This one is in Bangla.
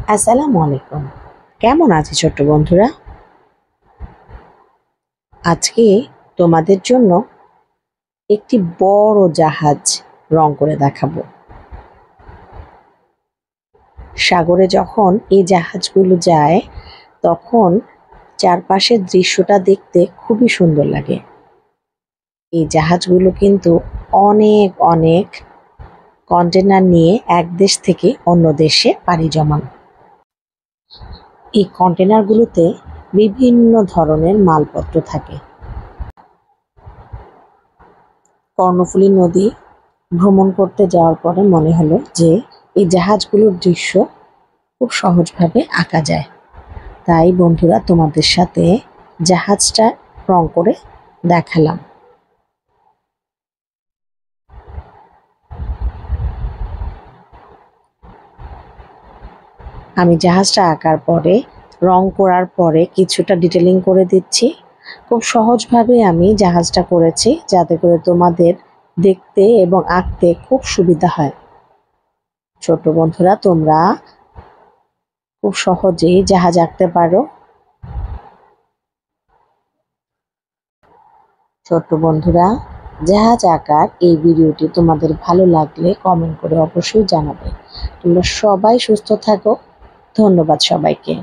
আসসালামু আলাইকুম। কেমন আছে ছোট্ট বন্ধুরা? আজকে তোমাদের জন্য একটি বড় জাহাজ রং করে দেখাবো। সাগরে যখন এই জাহাজগুলো যায় তখন চারপাশের দৃশ্যটা দেখতে খুবই সুন্দর লাগে। এই জাহাজগুলো কিন্তু অনেক অনেক কন্টেনার নিয়ে এক দেশ থেকে অন্য দেশে পাড়ি জমান। এই কন্টেনারগুলোতে বিভিন্ন ধরনের মালপত্র থাকে। কর্ণফুলী নদী ভ্রমণ করতে যাওয়ার পরে মনে হলো যে এই জাহাজগুলোর দৃশ্য খুব সহজভাবে আঁকা যায়। তাই বন্ধুরা তোমাদের সাথে জাহাজটা রং করে দেখালাম। আমি জাহাজটা আঁকার পরে রং করার পরে কিছুটা ডিটেলিং করে দিচ্ছি। খুব সহজভাবে আমি জাহাজটা করেছি যাতে করে তোমাদের দেখতে এবং আঁকতে খুব সুবিধা হয়। ছোট বন্ধুরা তোমরা খুব সহজেই জাহাজ আঁকতে পারো। ছোট্ট বন্ধুরা, জাহাজ আঁকার এই ভিডিওটি তোমাদের ভালো লাগলে কমেন্ট করে অবশ্যই জানাবে। তোমরা সবাই সুস্থ থাকো। ধন্যবাদ সবাইকে।